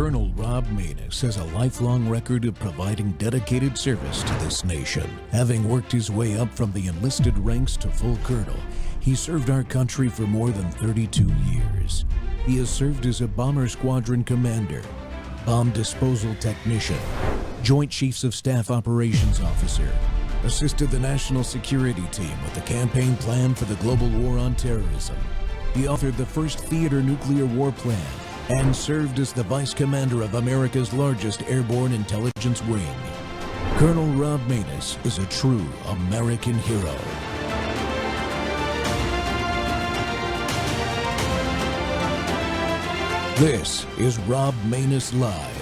Colonel Rob Maness has a lifelong record of providing dedicated service to this nation. Having worked his way up from the enlisted ranks to full colonel, he served our country for more than 32 years. He has served as a bomber squadron commander, bomb disposal technician, Joint Chiefs of Staff Operations Officer, assisted the National Security Team with the campaign plan for the global war on terrorism. He authored the first theater nuclear war plan and served as the Vice Commander of America's largest airborne intelligence wing. Colonel Rob Maness is a true American hero. This is Rob Maness Live.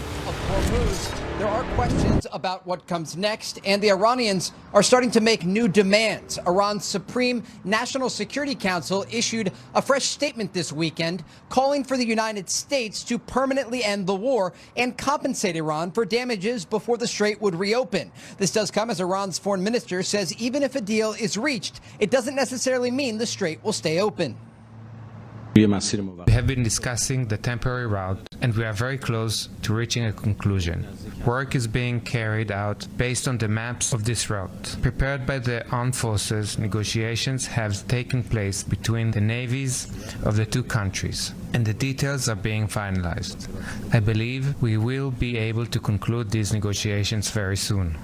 There are questions about what comes next, and the Iranians are starting to make new demands. Iran's Supreme National Security Council issued a fresh statement this weekend calling for the United States to permanently end the war and compensate Iran for damages before the strait would reopen. This does come as Iran's foreign minister says even if a deal is reached, it doesn't necessarily mean the strait will stay open. We have been discussing the temporary route, and we are very close to reaching a conclusion. Work is being carried out based on the maps of this route. Prepared by the armed forces, negotiations have taken place between the navies of the two countries, and the details are being finalized. I believe we will be able to conclude these negotiations very soon.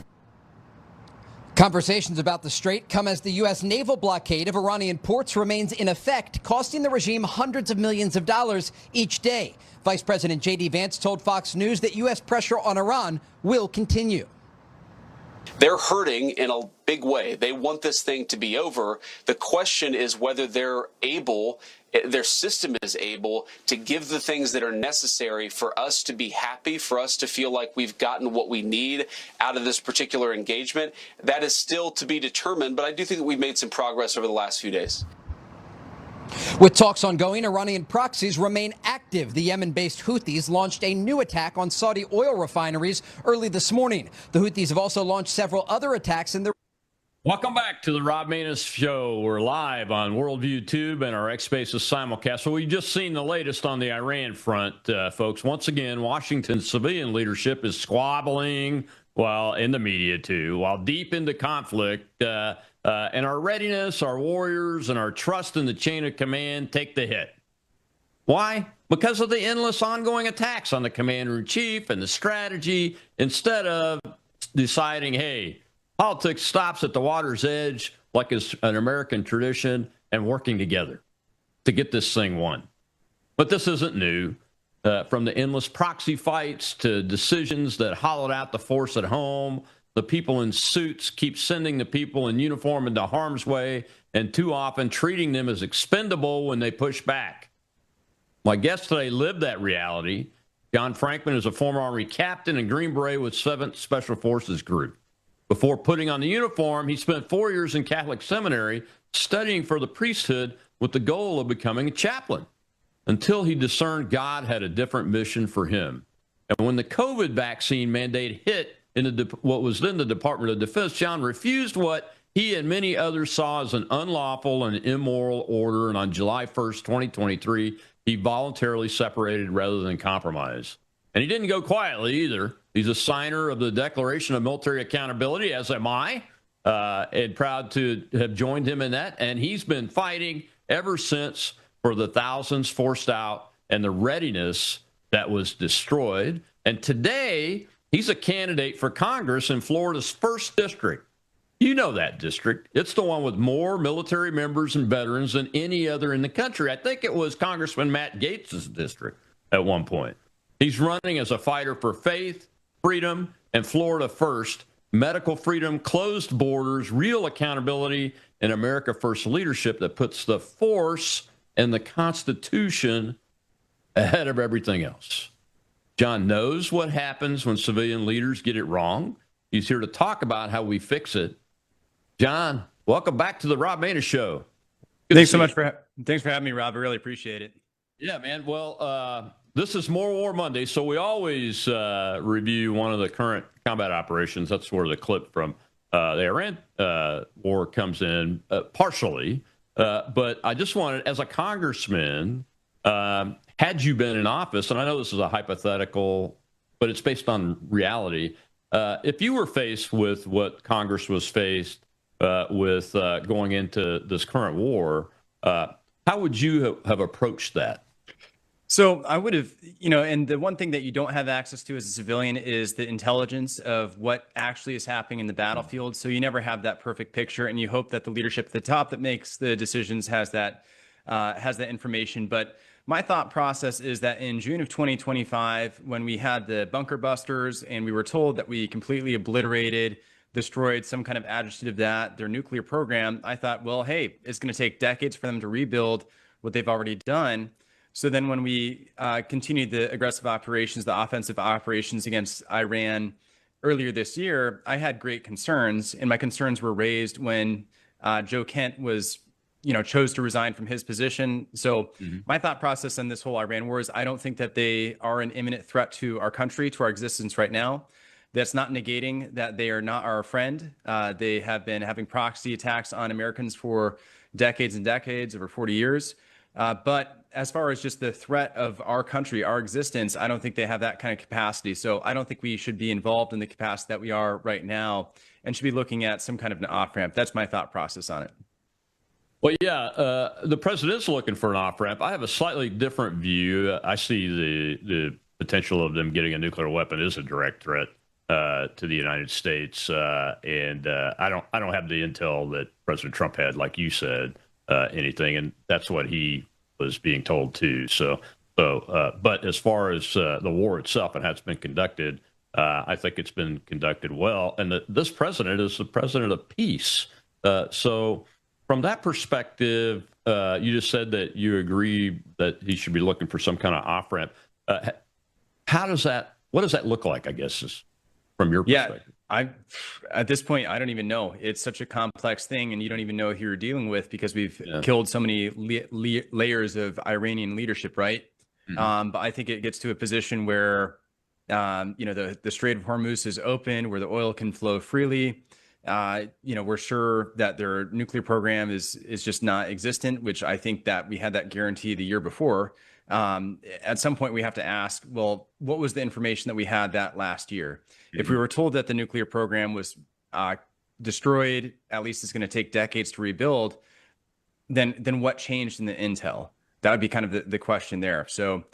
Conversations about the strait come as the U.S. naval blockade of Iranian ports remains in effect, costing the regime hundreds of millions of dollars each day. Vice President J.D. Vance told Fox News that U.S. pressure on Iran will continue. They're hurting in a big way. They want this thing to be over. The question is whether their system is able to give the things that are necessary for us to be happy, for us to feel like we've gotten what we need out of this particular engagement. That is still to be determined, but I do think that we've made some progress over the last few days. With talks ongoing, Iranian proxies remain active. The Yemen-based Houthis launched a new attack on Saudi oil refineries early this morning. The Houthis have also launched several other attacks in the... Welcome back to the Rob Maness Show. We're live on Worldview Tube and our X Spaces simulcast. So we've just seen the latest on the Iran front, folks. Once again, Washington's civilian leadership is squabbling, well, in the media too, while deep into conflict. And our readiness, our warriors, and our trust in the chain of command take the hit. Why? Because of the endless ongoing attacks on the commander-in-chief and the strategy, instead of deciding, hey, politics stops at the water's edge, like is an American tradition, and working together to get this thing won. But this isn't new. From the endless proxy fights to decisions that hollowed out the force at home, the people in suits keep sending the people in uniform into harm's way and too often treating them as expendable when they push back. My guest today lived that reality. John Frankman is a former Army captain and Green Beret with 7th Special Forces Group. Before putting on the uniform, he spent 4 years in Catholic seminary studying for the priesthood with the goal of becoming a chaplain until he discerned God had a different mission for him. And when the COVID vaccine mandate hit in what was then the Department of Defense, John refused what he and many others saw as an unlawful and immoral order. And on July 1st, 2023, he voluntarily separated rather than compromise. And he didn't go quietly either. He's a signer of the Declaration of Military Accountability, as am I, and proud to have joined him in that. And he's been fighting ever since for the thousands forced out and the readiness that was destroyed. And today, he's a candidate for Congress in Florida's 1st district. You know that district. It's the one with more military members and veterans than any other in the country. I think it was Congressman Matt Gaetz's district at one point. He's running as a fighter for faith, freedom, and Florida first, medical freedom, closed borders, real accountability, and America first leadership that puts the force and the Constitution ahead of everything else. John knows what happens when civilian leaders get it wrong. He's here to talk about how we fix it. John, welcome back to the Rob Maness Show. Thanks so much for having me, Rob. I really appreciate it. Yeah, man. Well, this is More War Monday, so we always review one of the current combat operations. That's where the clip from the Iran war comes in partially. But I just wanted, as a congressman, had you been in office, and I know this is a hypothetical, but it's based on reality. If you were faced with what Congress was faced with going into this current war, how would you have approached that? So I would have, and the one thing that you don't have access to as a civilian is the intelligence of what actually is happening in the battlefield. So you never have that perfect picture, and you hope that the leadership at the top that makes the decisions has that information. But my thought process is that in June of 2025, when we had the bunker busters and we were told that we completely obliterated, destroyed, some kind of adjective of that, their nuclear program, I thought, well, hey, it's going to take decades for them to rebuild what they've already done. So then when we continued the aggressive operations, the offensive operations against Iran earlier this year, I had great concerns, and my concerns were raised when Joe Kent was, chose to resign from his position. So my thought process on this whole Iran war is I don't think that they are an imminent threat to our country, to our existence right now. That's not negating that they are not our friend. They have been having proxy attacks on Americans for decades and decades, over 40 years. But as far as just the threat of our country, our existence, I don't think they have that kind of capacity. So I don't think we should be involved in the capacity that we are right now and should be looking at some kind of an off-ramp. That's my thought process on it. Well, yeah, the president's looking for an off-ramp. I have a slightly different view. I see the potential of them getting a nuclear weapon as a direct threat to the United States. And I don't have the intel that President Trump had, like you said, anything. And that's what he was being told too. But as far as the war itself and how it's been conducted, I think it's been conducted well. And this president is the president of peace. So from that perspective, you just said that you agree that he should be looking for some kind of off-ramp. What does that look like, I guess, is from your perspective? At this point, I don't even know. It's such a complex thing, and you don't even know who you're dealing with because we've killed so many layers of Iranian leadership, right? But I think it gets to a position where, the Strait of Hormuz is open, where the oil can flow freely. We're sure that their nuclear program is just not existent, which I think that we had that guarantee the year before. At some point, we have to ask, well, what was the information that we had that last year? If we were told that the nuclear program was destroyed, at least it's going to take decades to rebuild, then what changed in the intel? That would be kind of the question there. So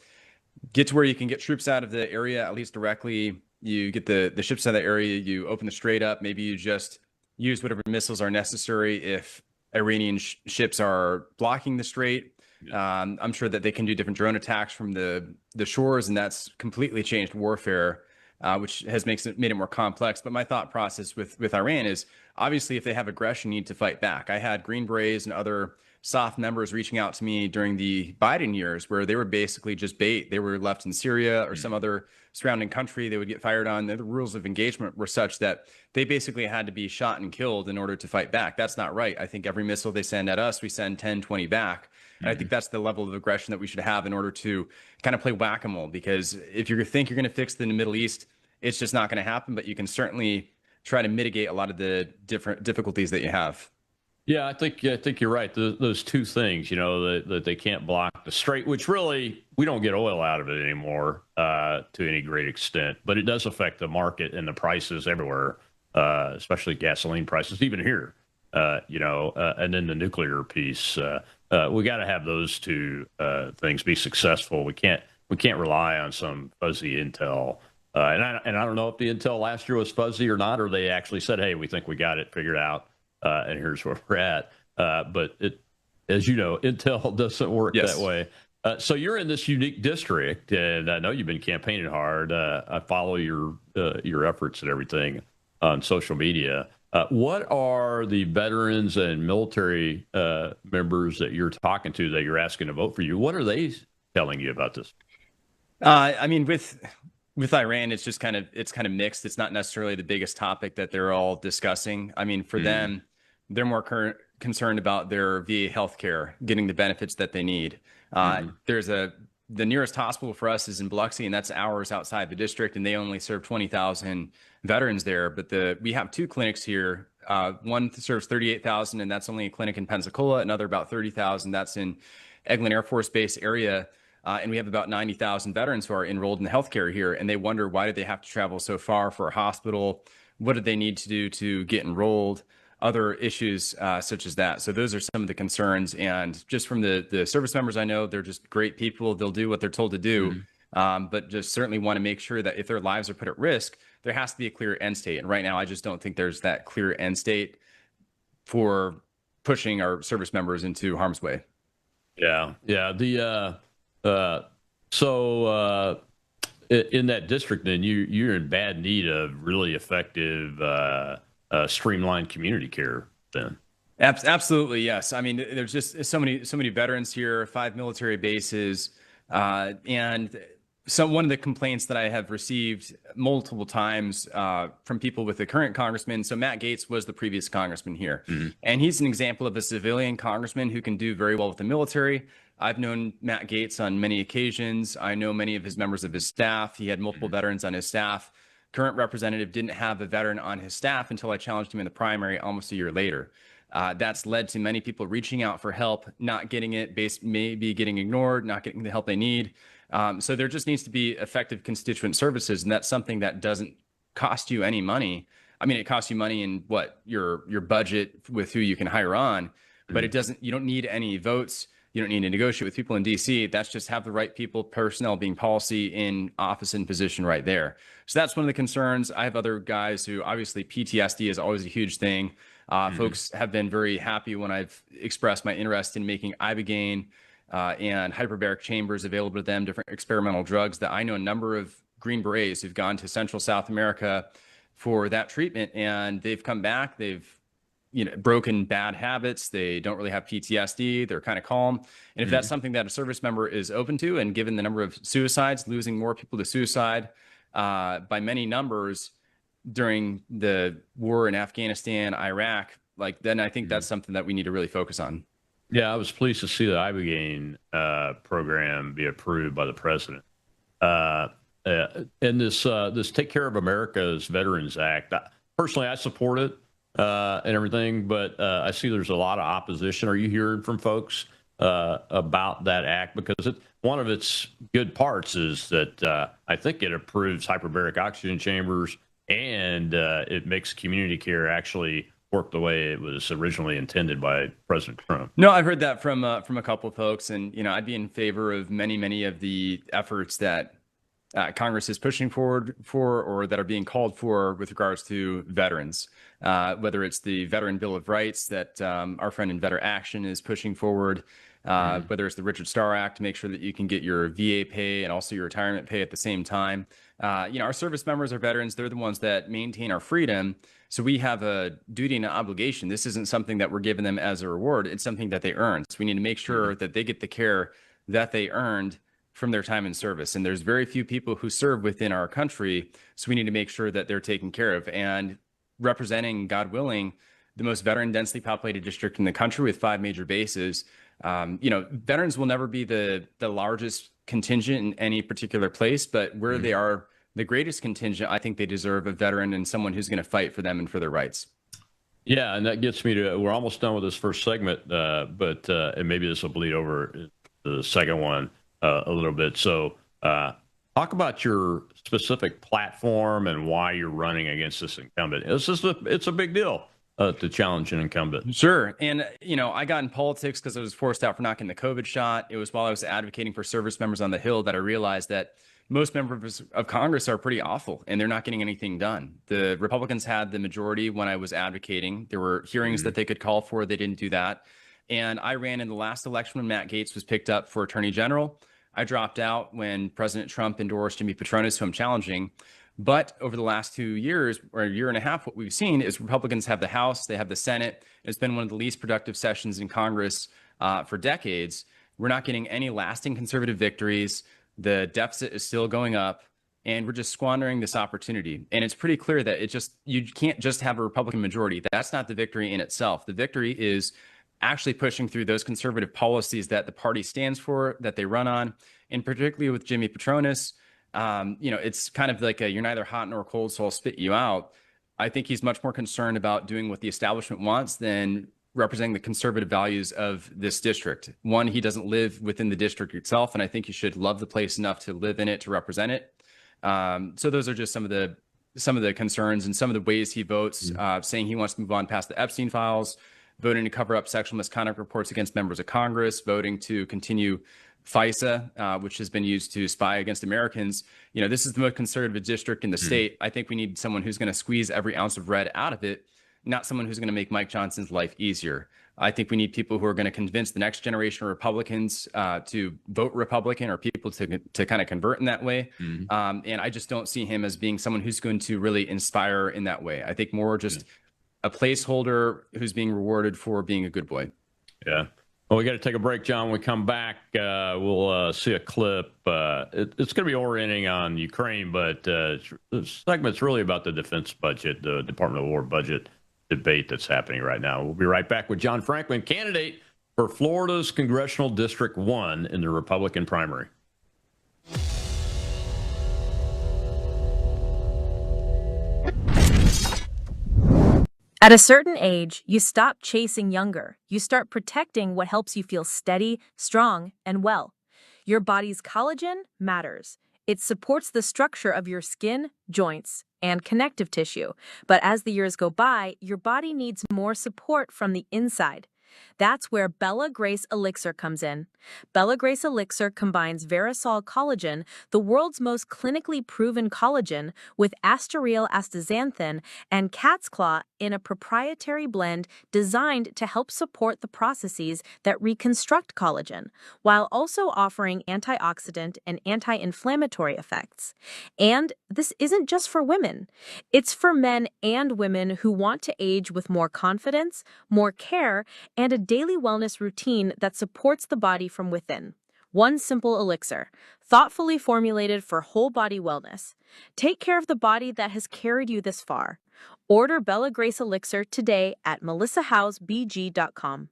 get to where you can get troops out of the area, at least directly. You get the ships out of the area, you open the strait up, maybe you just use whatever missiles are necessary if Iranian ships are blocking the strait. I'm sure that they can do different drone attacks from the shores, and that's completely changed warfare, which has made it more complex. But my thought process with Iran is obviously if they have aggression, you need to fight back. I had Green Berets and other soft members reaching out to me during the Biden years where they were basically just bait. They were left in Syria or some other surrounding country. They would get fired on. The rules of engagement were such that they basically had to be shot and killed in order to fight back. That's not right. I think every missile they send at us, we send 10, 20 back. And I think that's the level of aggression that we should have in order to kind of play whack-a-mole, because if you think you're going to fix the Middle East, it's just not going to happen, but you can certainly try to mitigate a lot of the different difficulties that you have. Yeah, I think you're right. Those two things, that they can't block the strait, which really we don't get oil out of it anymore to any great extent, but it does affect the market and the prices everywhere, especially gasoline prices, even here. And then the nuclear piece. We got to have those two things be successful. We can't rely on some fuzzy intel. And I don't know if the intel last year was fuzzy or not, or they actually said, "Hey, we think we got it figured out." And here's where we're at. But as you know, intel doesn't work that way. So you're in this unique district, and I know you've been campaigning hard. I follow your efforts and everything on social media. What are the veterans and military members that you're talking to that you're asking to vote for you? What are they telling you about this? I mean, with Iran, it's kind of mixed. It's not necessarily the biggest topic that they're all discussing. I mean, for them, they're more concerned about their VA healthcare, getting the benefits that they need. The nearest hospital for us is in Biloxi, and that's hours outside the district, and they only serve 20,000 veterans there. But we have two clinics here. One serves 38,000, and that's only a clinic in Pensacola. Another about 30,000. That's in Eglin Air Force Base area. And we have about 90,000 veterans who are enrolled in healthcare here, and they wonder, why did they have to travel so far for a hospital? What did they need to do to get enrolled? Other issues such as that. So those are some of the concerns. And just from the service members I know, they're just great people. They'll do what they're told to do, but just certainly want to make sure that if their lives are put at risk, there has to be a clear end state. And right now, I just don't think there's that clear end state for pushing our service members into harm's way. Yeah. So in that district, then you're in bad need of really effective, streamlined community care. Then. Absolutely, yes. I mean, there's just so many veterans here, 5 military bases, and one of the complaints that I have received multiple times from people with the current congressman. So Matt Gaetz was the previous congressman here, and he's an example of a civilian congressman who can do very well with the military. I've known Matt Gaetz on many occasions. I know many of his members of his staff. He had multiple veterans on his staff. Current representative didn't have a veteran on his staff until I challenged him in the primary almost a year later. That's led to many people reaching out for help, not getting it, maybe getting ignored, not getting the help they need. So there just needs to be effective constituent services, and that's something that doesn't cost you any money. I mean, it costs you money in your budget with who you can hire on, but it doesn't. You don't need any votes. You don't need to negotiate with people in DC. That's just have the right people, personnel being policy in office and position right there. So that's one of the concerns. I have other guys who obviously PTSD is always a huge thing. Folks have been very happy when I've expressed my interest in making Ibogaine and hyperbaric chambers available to them, different experimental drugs that I know a number of Green Berets who've gone to Central South America for that treatment, and they've come back. They've broken bad habits. They don't really have PTSD. They're kind of calm. And if that's something that a service member is open to, and given the number of suicides, losing more people to suicide by many numbers during the war in Afghanistan, Iraq, then I think that's something that we need to really focus on. Yeah, I was pleased to see the Ibogaine program be approved by the president. And this Take Care of America's Veterans Act, personally, I support it. And everything, but I see there's a lot of opposition. Are you hearing from folks about that act? Because one of its good parts is that I think it approves hyperbaric oxygen chambers, and it makes community care actually work the way it was originally intended by President Trump. No, I've heard that from a couple of folks, and I'd be in favor of many of the efforts that Congress is pushing forward for, or that are being called for with regards to veterans, whether it's the Veteran Bill of Rights that our friend in Veteran Action is pushing forward, whether it's the Richard Starr Act to make sure that you can get your VA pay and also your retirement pay at the same time. Our service members are veterans. They're the ones that maintain our freedom. So we have a duty and an obligation. This isn't something that we're giving them as a reward. It's something that they earned. So we need to make sure that they get the care that they earned from their time in service. And there's very few people who serve within our country. So we need to make sure that they're taken care of. And representing, God willing, the most veteran densely populated district in the country with 5 major bases, veterans will never be the largest contingent in any particular place, but where they are the greatest contingent, I think they deserve a veteran and someone who's going to fight for them and for their rights. Yeah, and that gets me to, we're almost done with this first segment, but and maybe this will bleed over the second one a little bit. So talk about your specific platform and why you're running against this incumbent. It's a big deal to challenge an incumbent. Sure. And, I got in politics because I was forced out for not getting the COVID shot. It was while I was advocating for service members on the Hill that I realized that most members of Congress are pretty awful and they're not getting anything done. The Republicans had the majority when I was advocating. There were hearings that they could call for. They didn't do that. And I ran in the last election when Matt Gaetz was picked up for Attorney General. I dropped out when President Trump endorsed Jimmy Patronis, who I'm challenging. But over the last 2 years or a year and a half, what we've seen is Republicans have the House, they have the Senate. It's been one of the least productive sessions in Congress for decades. We're not getting any lasting conservative victories. The deficit is still going up, and we're just squandering this opportunity. And it's pretty clear that you can't just have a Republican majority. That's not the victory in itself. The victory is actually pushing through those conservative policies that the party stands for, that they run on, and particularly with Jimmy Patronis. It's kind of like you're neither hot nor cold, so I'll spit you out. I think he's much more concerned about doing what the establishment wants than representing the conservative values of this district. One, he doesn't live within the district itself, and I think you should love the place enough to live in it, to represent it. So those are just some of the concerns and some of the ways he votes, saying he wants to move on past the Epstein files, voting to cover up sexual misconduct reports against members of Congress, voting to continue FISA, which has been used to spy against Americans. You know, this is the most conservative district in the state. I think we need someone who's going to squeeze every ounce of red out of it, not someone who's going to make Mike Johnson's life easier. I think we need people who are going to convince the next generation of Republicans to vote Republican, or people to kind of convert in that way. And I just don't see him as being someone who's going to really inspire in that way. I think more just a placeholder who's being rewarded for being a good boy. Yeah. Well, we got to take a break, John. When we come back, we'll see a clip. It's going to be orienting on Ukraine, but the segment's really about the defense budget, the Department of War budget debate that's happening right now. We'll be right back with John Frankman, candidate for Florida's Congressional District 1 in the Republican primary. At a certain age, you stop chasing younger. You start protecting what helps you feel steady, strong, and well. Your body's collagen matters. It supports the structure of your skin, joints, and connective tissue. But as the years go by, your body needs more support from the inside. That's where Bella Grace Elixir comes in. Bella Grace Elixir combines Verisol collagen, the world's most clinically proven collagen, with asteryl astaxanthin and cat's claw in a proprietary blend designed to help support the processes that reconstruct collagen, while also offering antioxidant and anti-inflammatory effects. And this isn't just for women. It's for men and women who want to age with more confidence, more care, and a daily wellness routine that supports the body from within. One simple elixir, thoughtfully formulated for whole body wellness. Take care of the body that has carried you this far. Order Bella Grace Elixir today at melissahousebg.com.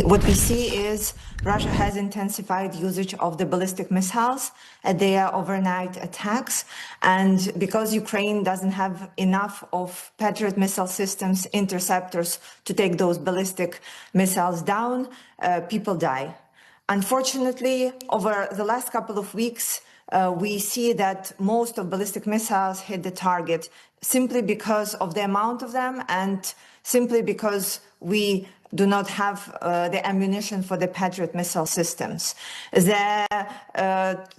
What we see is Russia has intensified usage of the ballistic missiles at their overnight attacks. And because Ukraine doesn't have enough of Patriot missile systems, interceptors, to take those ballistic missiles down, people die. Unfortunately, over the last couple of weeks, we see that most of ballistic missiles hit the target simply because of the amount of them and simply because we do not have the ammunition for the Patriot missile systems. The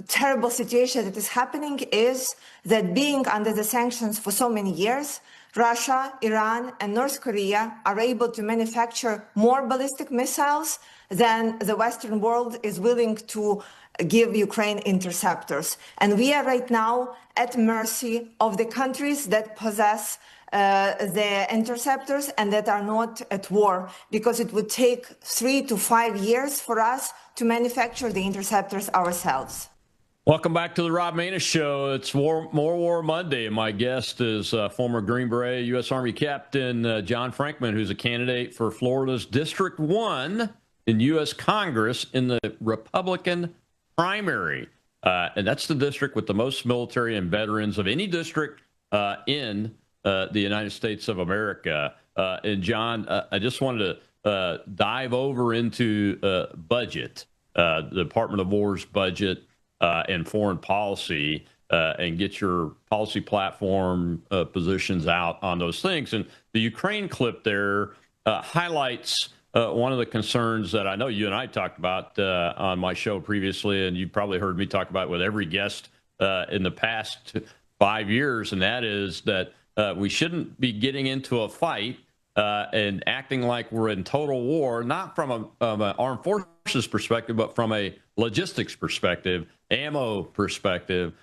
terrible situation that is happening is that being under the sanctions for so many years, Russia, Iran, and North Korea are able to manufacture more ballistic missiles than the Western world is willing to give Ukraine interceptors. And we are right now at mercy of the countries that possess the interceptors and that are not at war, because it would take 3 to 5 years for us to manufacture the interceptors ourselves. Welcome back to the Rob Maness Show. It's More War Monday, and my guest is former Green Beret U.S. Army Captain John Frankman, who's a candidate for Florida's District 1 in U.S. Congress in the Republican primary. And that's the district with the most military and veterans of any district in the United States of America. And John, I just wanted to dive over into budget, the Department of War's budget and foreign policy, and get your policy platform positions out on those things. And the Ukraine clip there highlights one of the concerns that I know you and I talked about on my show previously, and you probably heard me talk about with every guest in the past 5 years, and that is that we shouldn't be getting into a fight and acting like we're in total war, not from an armed forces perspective, but from a logistics perspective, ammo perspective,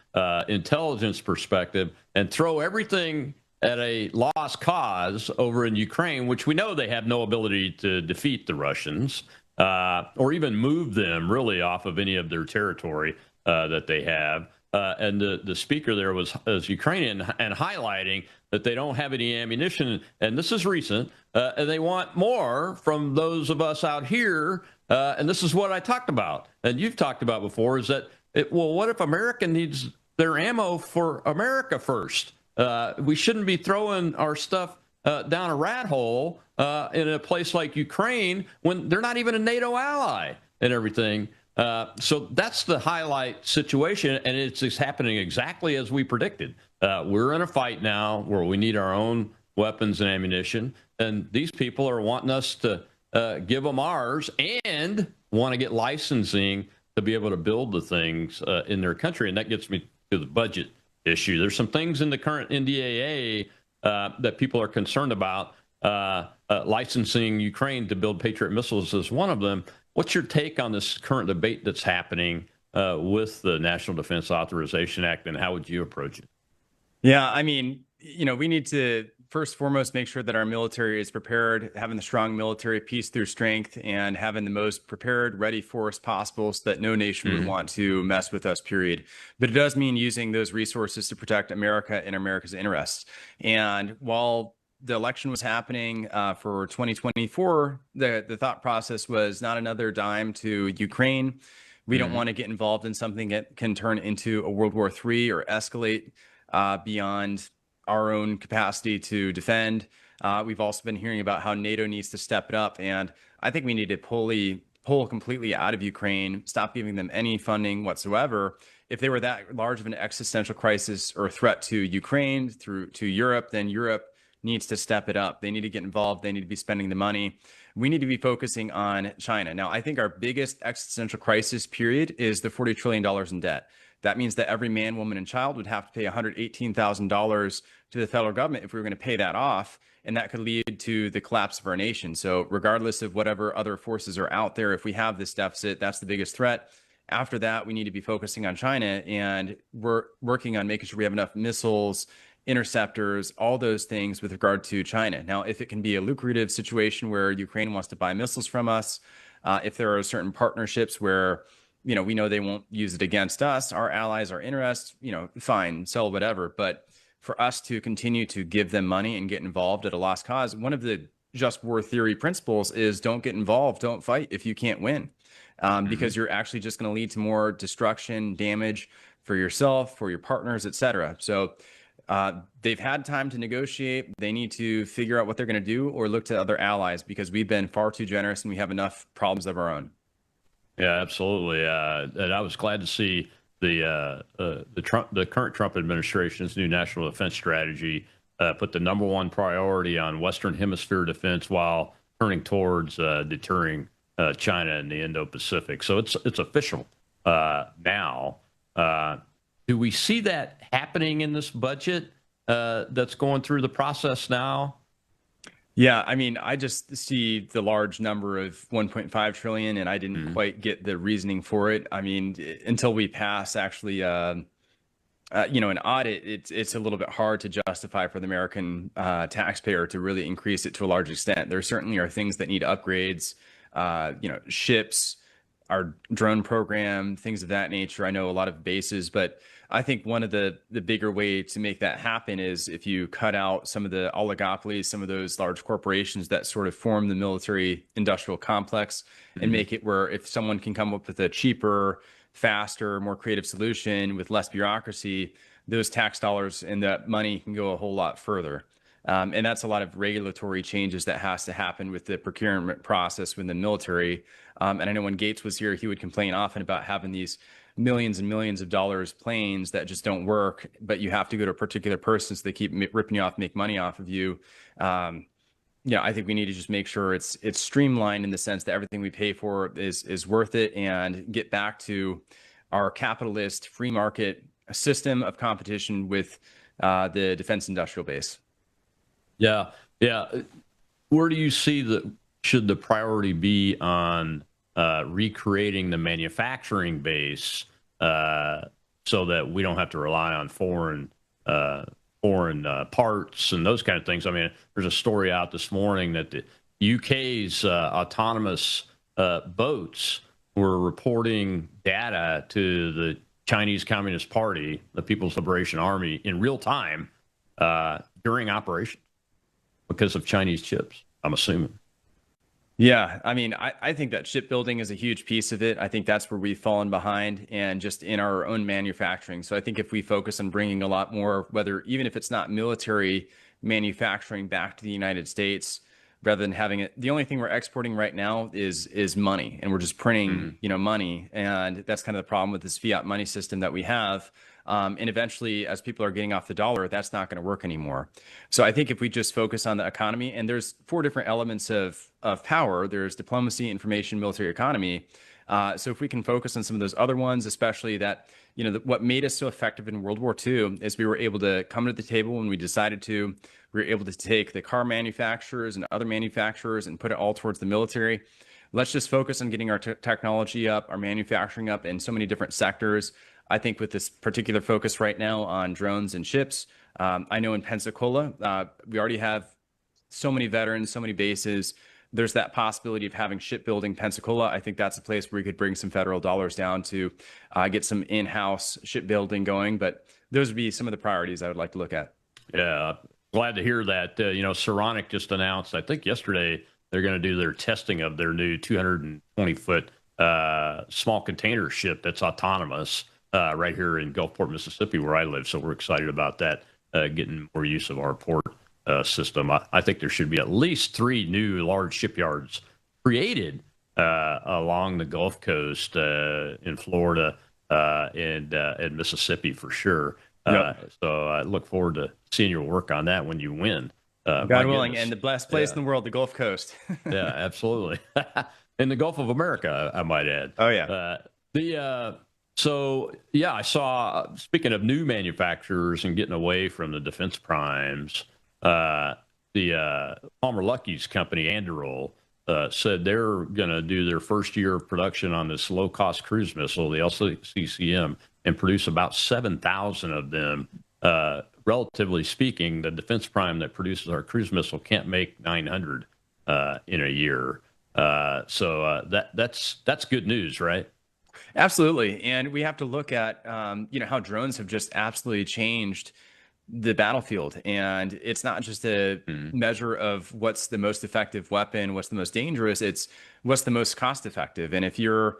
intelligence perspective, and throw everything at a lost cause over in Ukraine, which we know they have no ability to defeat the Russians or even move them really off of any of their territory that they have. And the speaker there was Ukrainian and highlighting that they don't have any ammunition. And this is recent. And they want more from those of us out here. And this is what I talked about. And you've talked about before is that, well, what if America needs their ammo for America first? We shouldn't be throwing our stuff down a rat hole in a place like Ukraine when they're not even a NATO ally and everything. So that's the highlight situation, and it's happening exactly as we predicted. We're in a fight now where we need our own weapons and ammunition, and these people are wanting us to give them ours and want to get licensing to be able to build the things in their country. And that gets me to the budget issue. There's some things in the current NDAA that people are concerned about. Licensing Ukraine to build Patriot missiles is one of them. What's your take on this current debate that's happening with the National Defense Authorization Act, and how would you approach it? Yeah, I mean, we need to first and foremost make sure that our military is prepared, having the strong military, peace through strength, and having the most prepared, ready force possible so that no nation would want to mess with us, period. But it does mean using those resources to protect America and America's interests. And while the election was happening for 2024, the thought process was not another dime to Ukraine. We don't want to get involved in something that can turn into a World War III or escalate beyond our own capacity to defend. We've also been hearing about how NATO needs to step it up. And I think we need to pull completely out of Ukraine, stop giving them any funding whatsoever. If they were that large of an existential crisis or threat to Ukraine to Europe, then Europe needs to step it up. They need to get involved. They need to be spending the money. We need to be focusing on China. Now, I think our biggest existential crisis period is the $40 trillion in debt. That means that every man, woman, and child would have to pay $118,000 to the federal government if we were going to pay that off. And that could lead to the collapse of our nation. So regardless of whatever other forces are out there, if we have this deficit, that's the biggest threat. After that, we need to be focusing on China, and we're working on making sure we have enough missiles, interceptors, all those things with regard to China. Now, if it can be a lucrative situation where Ukraine wants to buy missiles from us, if there are certain partnerships where we know they won't use it against us, our allies, our interests, fine, sell whatever. But for us to continue to give them money and get involved at a lost cause, one of the just war theory principles is don't get involved, don't fight if you can't win, because you're actually just going to lead to more destruction, damage for yourself, for your partners, etc. So they've had time to negotiate. They need to figure out what they're going to do or look to other allies, because we've been far too generous and we have enough problems of our own. Yeah, absolutely. And I was glad to see the current Trump administration's new national defense strategy put the number one priority on Western Hemisphere defense while turning towards deterring China and the Indo-Pacific. So it's official now. Do we see that happening in this budget that's going through the process now? Yeah, I mean, I just see the large number of 1.5 trillion, and I didn't quite get the reasoning for it. I mean, until we pass actually, an audit, it's a little bit hard to justify for the American taxpayer to really increase it to a large extent. There certainly are things that need upgrades, ships, our drone program, things of that nature. I know a lot of bases, but I think one of the bigger way to make that happen is if you cut out some of the oligopolies, some of those large corporations that sort of form the military industrial complex, and make it where if someone can come up with a cheaper, faster, more creative solution with less bureaucracy, those tax dollars and that money can go a whole lot further. And that's a lot of regulatory changes that has to happen with the procurement process within the military. And I know when Gates was here, he would complain often about having these millions and millions of dollars planes that just don't work, but you have to go to a particular person so they keep ripping you off, make money off of you. I think we need to just make sure it's streamlined in the sense that everything we pay for is worth it, and get back to our capitalist free market system of competition with the defense industrial base. Yeah. Where do you see should the priority be on recreating the manufacturing base so that we don't have to rely on foreign parts and those kind of things? I mean, there's a story out this morning that the UK's autonomous boats were reporting data to the Chinese Communist Party, the People's Liberation Army, in real time during operation because of Chinese chips, I'm assuming. Yeah, I mean, I think that shipbuilding is a huge piece of it. I think that's where we've fallen behind and just in our own manufacturing. So I think if we focus on bringing a lot more, whether even if it's not military manufacturing back to the United States, rather than having it, the only thing we're exporting right now is money, and we're just printing, money, and that's kind of the problem with this fiat money system that we have. And eventually, as people are getting off the dollar, that's not going to work anymore. So I think if we just focus on the economy, and there's four different elements of power. There's diplomacy, information, military, economy. So if we can focus on some of those other ones, especially that, what made us so effective in World War II is we were able to come to the table when we decided to. We were able to take the car manufacturers and other manufacturers and put it all towards the military. Let's just focus on getting our technology up, our manufacturing up in so many different sectors. I think with this particular focus right now on drones and ships, I know in Pensacola, we already have so many veterans, so many bases. There's that possibility of having shipbuilding Pensacola. I think that's a place where we could bring some federal dollars down to get some in-house shipbuilding going. But those would be some of the priorities I would like to look at. Yeah, glad to hear that. Saronic just announced, I think yesterday, they're going to do their testing of their new 220-foot small container ship that's autonomous right here in Gulfport, Mississippi, where I live. So we're excited about that, getting more use of our port system. I think there should be at least 3 new large shipyards created along the Gulf Coast in Florida and Mississippi for sure. Yep. So I look forward to seeing your work on that when you win. God willing, and the best place in the world, the Gulf Coast. Yeah, absolutely. In the Gulf of America, I might add. Oh, yeah. I saw, speaking of new manufacturers and getting away from the defense primes, the Palmer Lucky's company, Anduril, said they're going to do their first year of production on this low-cost cruise missile, the LCCM, and produce about 7,000 of them. Relatively speaking, the defense prime that produces our cruise missile can't make 900 in a year. That's good news, right? Absolutely. And we have to look at, how drones have just absolutely changed the battlefield. And it's not just a measure of what's the most effective weapon, what's the most dangerous, it's what's the most cost effective. And if you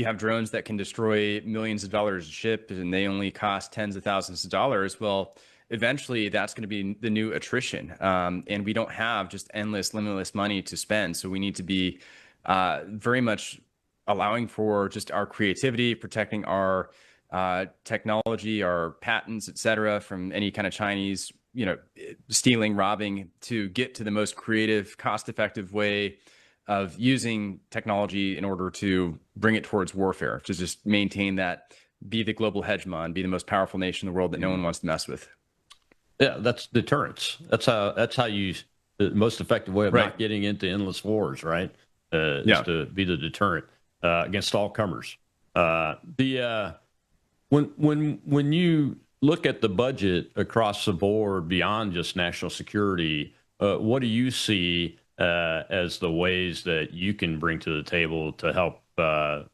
have drones that can destroy millions of dollars a ship and they only cost tens of thousands of dollars, well, eventually that's going to be the new attrition. And we don't have just endless, limitless money to spend. So we need to be very much allowing for just our creativity, protecting our technology, our patents, et cetera, from any kind of Chinese, stealing, robbing, to get to the most creative, cost-effective way of using technology in order to bring it towards warfare, to just maintain that, be the global hegemon, be the most powerful nation in the world that no one wants to mess with. Yeah, that's deterrence. That's how you, the most effective way of Right. not getting into endless wars, right? Yeah. Is to be the deterrent against all comers. When you look at the budget across the board beyond just national security, what do you see as the ways that you can bring to the table to help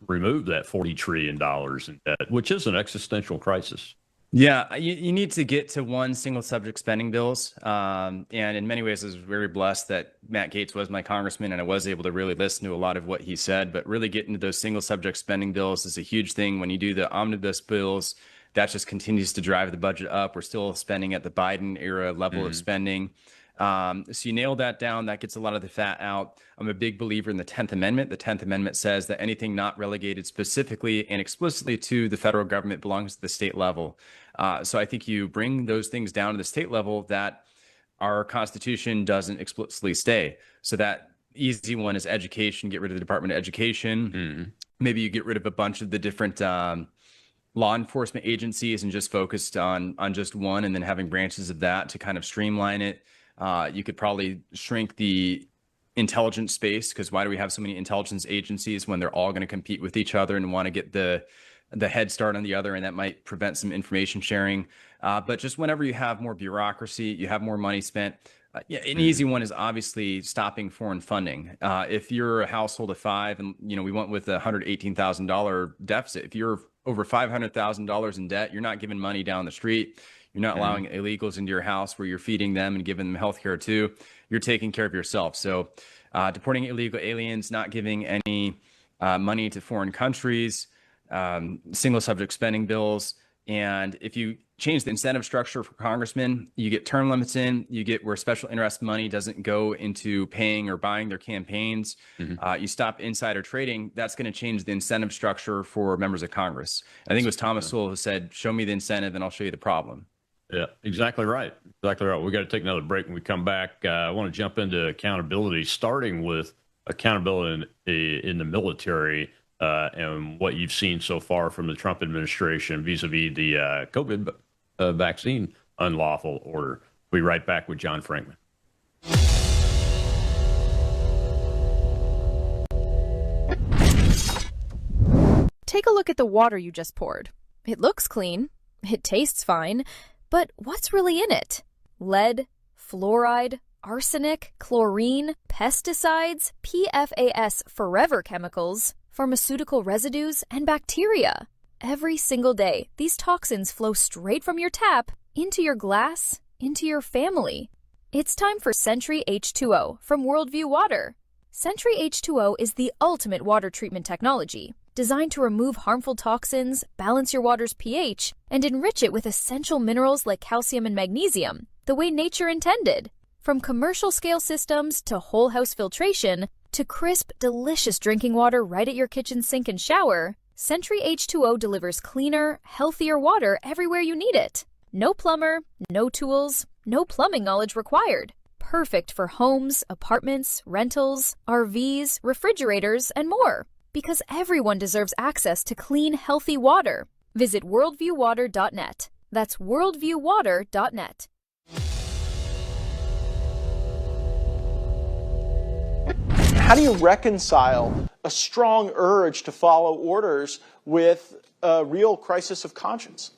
remove that $40 trillion in debt, which is an existential crisis? Yeah, you need to get to one single subject spending bills. And in many ways, I was very blessed that Matt Gaetz was my congressman and I was able to really listen to a lot of what he said. But really getting to those single subject spending bills is a huge thing. When you do the omnibus bills, that just continues to drive the budget up. We're still spending at the Biden era level of spending. So you nail that down, that gets a lot of the fat out. I'm a big believer in the 10th Amendment. The 10th Amendment says that anything not relegated specifically and explicitly to the federal government belongs to the state level. So I think you bring those things down to the state level that our Constitution doesn't explicitly stay. So that easy one is education, get rid of the Department of Education. Maybe you get rid of a bunch of the different law enforcement agencies and just focused on just one, and then having branches of that to kind of streamline it. You could probably shrink the intelligence space, because why do we have so many intelligence agencies when they're all going to compete with each other and want to get the head start on the other, and that might prevent some information sharing. But just whenever you have more bureaucracy, you have more money spent. An easy one is obviously stopping foreign funding. If you're a household of 5 and we went with a $118,000 deficit, if you're over $500,000 in debt, you're not giving money down the street. You're not allowing illegals into your house where you're feeding them and giving them healthcare too. You're taking care of yourself. So deporting illegal aliens, not giving any money to foreign countries, single subject spending bills. And if you change the incentive structure for congressmen, you get term limits in, you get where special interest money doesn't go into paying or buying their campaigns. You stop insider trading. That's going to change the incentive structure for members of Congress. I think it was Thomas Sowell who said, show me the incentive and I'll show you the problem. Yeah, exactly right. Exactly right. We got to take another break. When we come back, I want to jump into accountability, starting with accountability in the military. And what you've seen so far from the Trump administration vis-a-vis the COVID vaccine unlawful order. We'll be right back with John Frankman. Take a look at the water you just poured. It looks clean. It tastes fine. But what's really in it? Lead, fluoride, arsenic, chlorine, pesticides, PFAS forever chemicals, pharmaceutical residues, and bacteria. Every single day, these toxins flow straight from your tap into your glass, into your family. It's time for Sentry H2O from Worldview Water. Sentry H2O is the ultimate water treatment technology, designed to remove harmful toxins, balance your water's pH, and enrich it with essential minerals like calcium and magnesium, the way nature intended. From commercial scale systems to whole house filtration, to crisp, delicious drinking water right at your kitchen sink and shower, Sentry H2O delivers cleaner, healthier water everywhere you need it. No plumber, no tools, no plumbing knowledge required. Perfect for homes, apartments, rentals, RVs, refrigerators, and more. Because everyone deserves access to clean, healthy water. Visit worldviewwater.net. That's worldviewwater.net. How do you reconcile a strong urge to follow orders with a real crisis of conscience?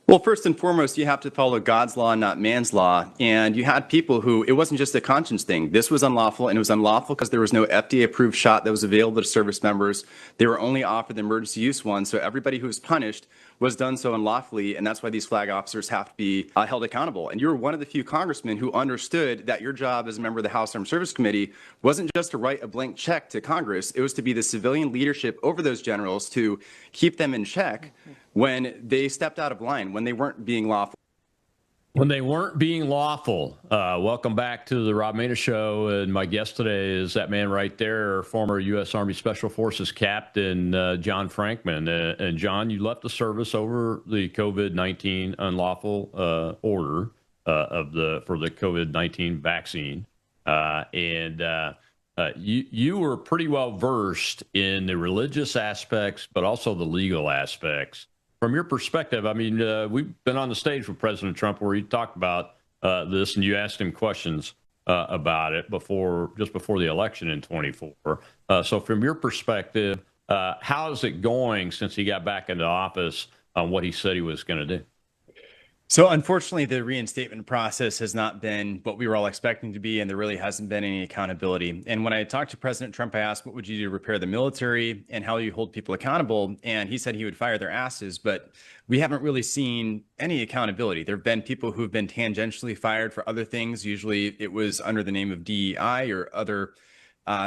Well, first and foremost, you have to follow God's law, not man's law. And you had people who, it wasn't just a conscience thing. This was unlawful, and it was unlawful because there was no FDA-approved shot that was available to service members. They were only offered the emergency use one. So everybody who was punished was done so unlawfully, and that's why these flag officers have to be held accountable. And you were one of the few congressmen who understood that your job as a member of the House Armed Service Committee wasn't just to write a blank check to Congress. It was to be the civilian leadership over those generals to keep them in check when they stepped out of line, when they weren't being lawful. When they weren't being lawful. Welcome back to the Rob Mena Show. And my guest today is that man right there, former U.S. Army Special Forces Captain John Frankman. And John, you left the service over the COVID-19 unlawful order for the COVID-19 vaccine. You were pretty well versed in the religious aspects, but also the legal aspects. From your perspective, I mean, we've been on the stage with President Trump where he talked about this, and you asked him questions about it just before the election in 24. So from your perspective, how is it going since he got back into office on what he said he was going to do? So unfortunately, the reinstatement process has not been what we were all expecting to be, and there really hasn't been any accountability. And when I talked to President Trump, I asked, what would you do to repair the military and how you hold people accountable? And he said he would fire their asses, but we haven't really seen any accountability. There have been people who've been tangentially fired for other things. Usually it was under the name of DEI or other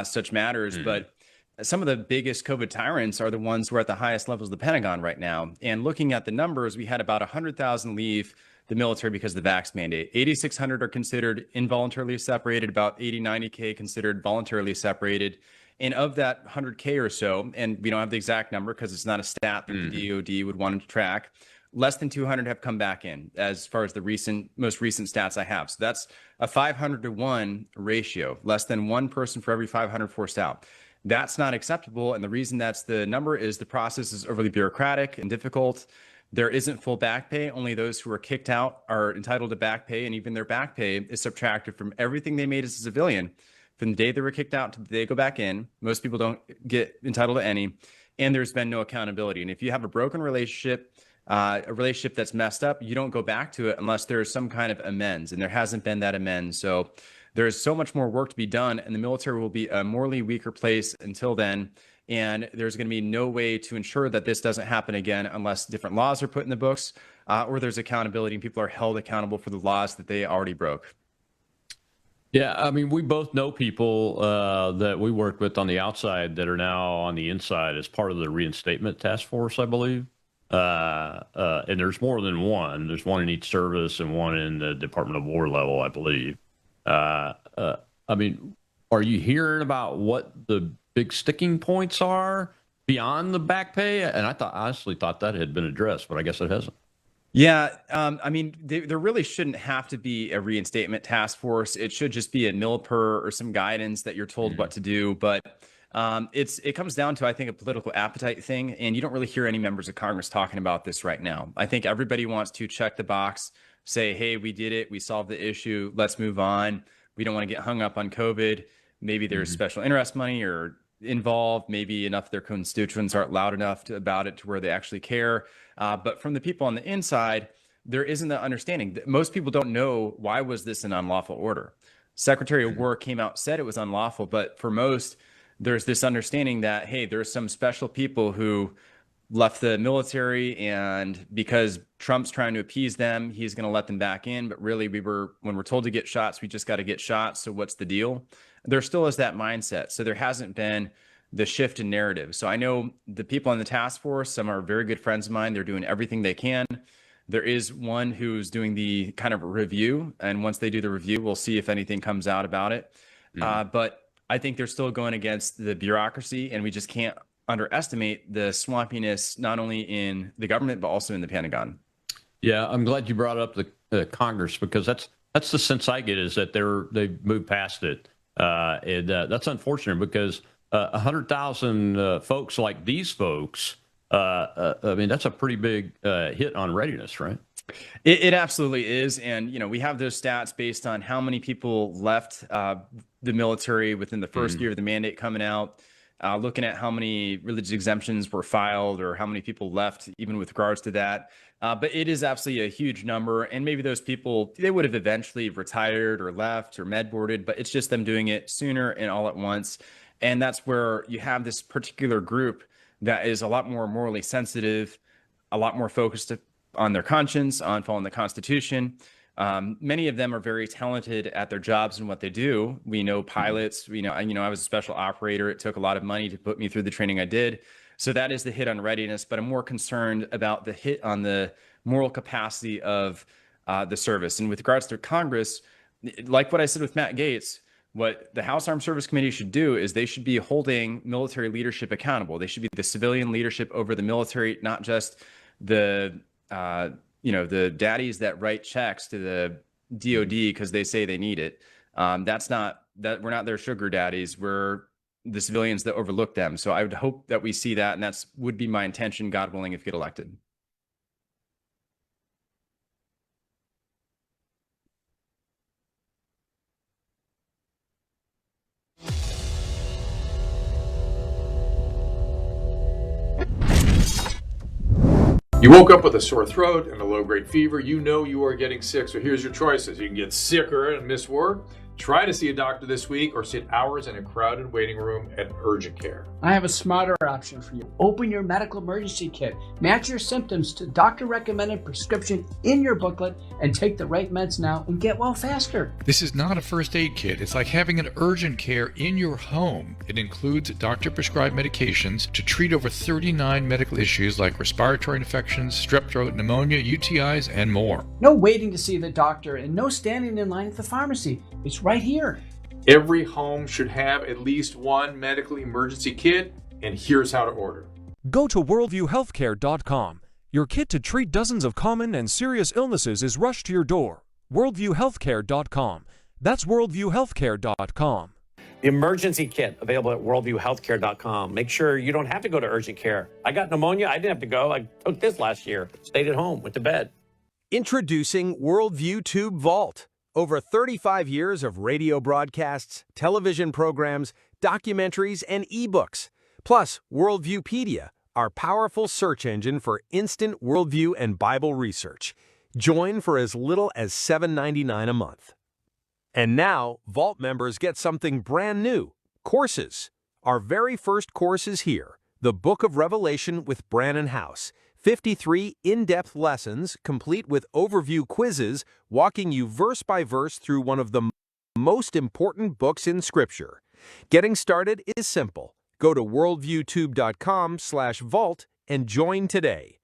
such matters, but some of the biggest COVID tyrants are the ones who are at the highest levels of the Pentagon right now. And looking at the numbers, we had about 100,000 leave the military because of the vax mandate. 8,600 are considered involuntarily separated, about 80, 90K considered voluntarily separated. And of that 100K or so, and we don't have the exact number because it's not a stat that the DoD would want to track, less than 200 have come back in as far as the most recent stats I have. So that's a 500 to 1 ratio, less than one person for every 500 forced out. That's not acceptable. And the reason that's the number is the process is overly bureaucratic and difficult. There isn't full back pay. Only those who are kicked out are entitled to back pay. And even their back pay is subtracted from everything they made as a civilian. From the day they were kicked out to the day they go back in, most people don't get entitled to any. And there's been no accountability. And if you have a broken relationship, a relationship that's messed up, you don't go back to it unless there's some kind of amends. And there hasn't been that amends. So there's so much more work to be done, and the military will be a morally weaker place until then. And there's going to be no way to ensure that this doesn't happen again unless different laws are put in the books or there's accountability and people are held accountable for the laws that they already broke. Yeah, I mean, we both know people that we worked with on the outside that are now on the inside as part of the reinstatement task force, I believe. And there's more than one. There's one in each service and one in the Department of War level, I believe. I mean, are you hearing about what the big sticking points are beyond the back pay? And I honestly thought that had been addressed, but I guess it hasn't. Yeah, I mean, there really shouldn't have to be a reinstatement task force. It should just be a MILPER or some guidance that you're told what to do. But it comes down to, I think, a political appetite thing, and you don't really hear any members of Congress talking about this right now. I think everybody wants to check the box, say, hey, we did it, we solved the issue, let's move on. We don't want to get hung up on COVID. Maybe there's special interest money or involved. Maybe enough of their constituents aren't loud enough about it to where they actually care. But from the people on the inside, there isn't the understanding. Most people don't know, why was this an unlawful order? Secretary of War came out, said it was unlawful, but for most, there's this understanding that, hey, there's some special people who left the military, and because Trump's trying to appease them, he's going to let them back in. But really, when we're told to get shots, we just got to get shots. So what's the deal? There still is that mindset. So there hasn't been the shift in narrative. So I know the people on the task force, some are very good friends of mine. They're doing everything they can. There is one who's doing the kind of review. And once they do the review, we'll see if anything comes out about it. But I think they're still going against the bureaucracy, and we just can't underestimate the swampiness, not only in the government, but also in the Pentagon. Yeah, I'm glad you brought up the Congress, because that's the sense I get, is that they've moved past it. And that's unfortunate, because 100,000 folks like these folks, I mean, that's a pretty big hit on readiness, right? It absolutely is. And, we have those stats based on how many people left the military within the first year of the mandate coming out, looking at how many religious exemptions were filed or how many people left, even with regards to that. But it is absolutely a huge number. And maybe those people, they would have eventually retired or left or med boarded, but it's just them doing it sooner and all at once. And that's where you have this particular group that is a lot more morally sensitive, a lot more focused on their conscience, on following the Constitution. Many of them are very talented at their jobs and what they do. We know pilots. I was a special operator. It took a lot of money to put me through the training I did. So that is the hit on readiness. But I'm more concerned about the hit on the moral capacity of the service. And with regards to Congress, like what I said with Matt Gaetz, what the House Armed Service Committee should do is they should be holding military leadership accountable. They should be the civilian leadership over the military, not just the the daddies that write checks to the DOD because they say they need it. We're not their sugar daddies. We're the civilians that overlook them. So I would hope that we see that, and would be my intention, God willing, if we get elected. You woke up with a sore throat and a low-grade fever. You know you are getting sick, so here's your choices. You can get sicker and miss work, try to see a doctor this week, or sit hours in a crowded waiting room at urgent care. I have a smarter option for you. Open your medical emergency kit. Match your symptoms to doctor-recommended prescription in your booklet and take the right meds now and get well faster. This is not a first aid kit. It's like having an urgent care in your home. It includes doctor-prescribed medications to treat over 39 medical issues like respiratory infections, strep throat, pneumonia, UTIs, and more. No waiting to see the doctor and no standing in line at the pharmacy. It's right here. Every home should have at least one medical emergency kit, and here's how to order. Go to worldviewhealthcare.com. Your kit to treat dozens of common and serious illnesses is rushed to your door. worldviewhealthcare.com. That's worldviewhealthcare.com. The emergency kit available at worldviewhealthcare.com. Make sure you don't have to go to urgent care. I got pneumonia. I didn't have to go. I took this last year. Stayed at home, went to bed. Introducing Worldview Tube Vault. Over 35 years of radio broadcasts, television programs, documentaries, and ebooks. Plus, Worldviewpedia, our powerful search engine for instant worldview and Bible research. Join for as little as $7.99 a month. And now, Vault members get something brand new, courses. Our very first course is here, the Book of Revelation with Brannon House. 53 in-depth lessons, complete with overview quizzes, walking you verse by verse through one of the most important books in Scripture. Getting started is simple. Go to worldviewtube.com/vault and join today.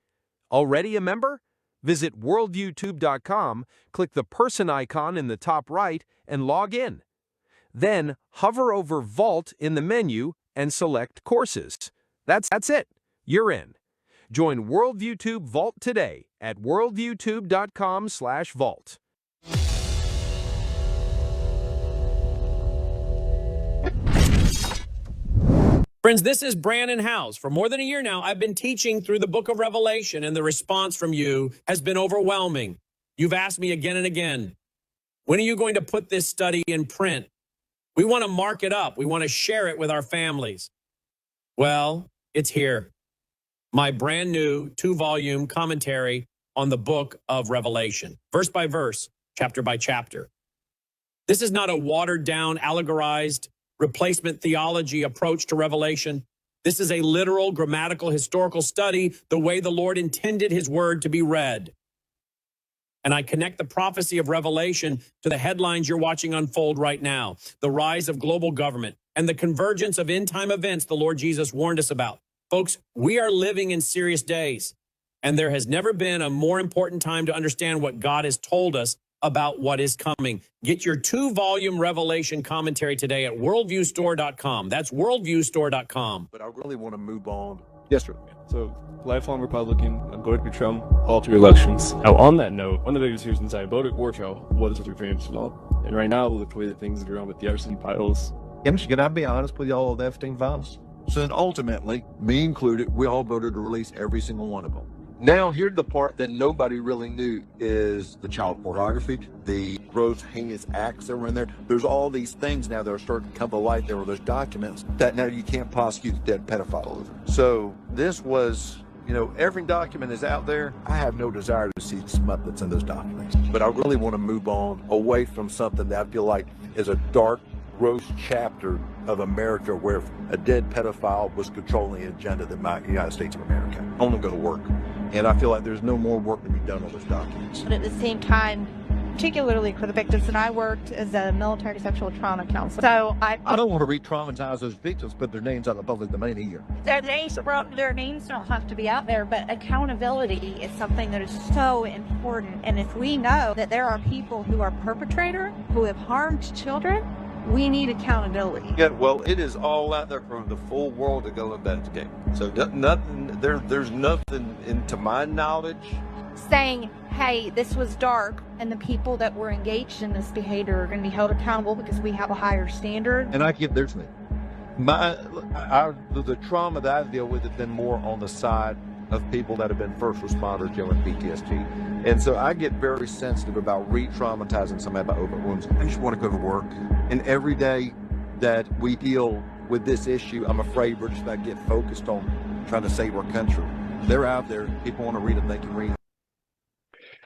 Already a member? Visit worldviewtube.com, click the person icon in the top right, and log in. Then hover over Vault in the menu and select Courses. That's it. You're in. Join WorldviewTube Vault today at worldviewtube.com/vault. Friends, this is Brandon House. For more than a year now, I've been teaching through the book of Revelation, and the response from you has been overwhelming. You've asked me again and again, when are you going to put this study in print? We want to mark it up. We want to share it with our families. Well, it's here. My brand new 2-volume commentary on the book of Revelation, verse by verse, chapter by chapter. This is not a watered down, allegorized replacement theology approach to Revelation. This is a literal, grammatical, historical study, the way the Lord intended his word to be read. And I connect the prophecy of Revelation to the headlines you're watching unfold right now, the rise of global government and the convergence of end-time events the Lord Jesus warned us about. Folks, we are living in serious days, and there has never been a more important time to understand what God has told us about what is coming. Get your 2-volume Revelation commentary today at worldviewstore.com. That's worldviewstore.com. But I really want to move on. Yes, sir. So, lifelong Republican, I'm going to be Trump all 3 elections. Now, on that note, one of the biggest reasons I voted for Trump was the preemption law. And right now, look the way that things are going with the Epstein files. Can I be honest with y'all on the Epstein files? So then ultimately, me included, we all voted to release every single one of them. Now, here's the part that nobody really knew is the child pornography, the gross, heinous acts that were in there. There's all these things now that are starting to come to light. There were those documents that now you can't prosecute a dead pedophile over. So this was, every document is out there. I have no desire to see the smut that's in those documents. But I really want to move on away from something that I feel like is a dark, gross chapter of America where a dead pedophile was controlling the agenda of the United States of America. I want to go to work. And I feel like there's no more work to be done on those documents. But at the same time, particularly for the victims, and I worked as a military sexual trauma counselor. So I don't want to re-traumatize those victims, put their names out of the public domain either. Their names don't have to be out there, but accountability is something that is so important. And if we know that there are people who are perpetrators, who have harmed children, we need accountability. Yeah, well, it is all out there for the full world to go investigate. So nothing, there's nothing, to my knowledge, saying, hey, this was dark, and the people that were engaged in this behavior are going to be held accountable because we have a higher standard. And I get there's me. The trauma that I deal with has been more on the side of people that have been first responders dealing with PTSD. And so I get very sensitive about re-traumatizing somebody about open wounds. I just want to go to work. And every day that we deal with this issue, I'm afraid we're just not getting focused on trying to save our country. They're out there. People want to read them, they can read them.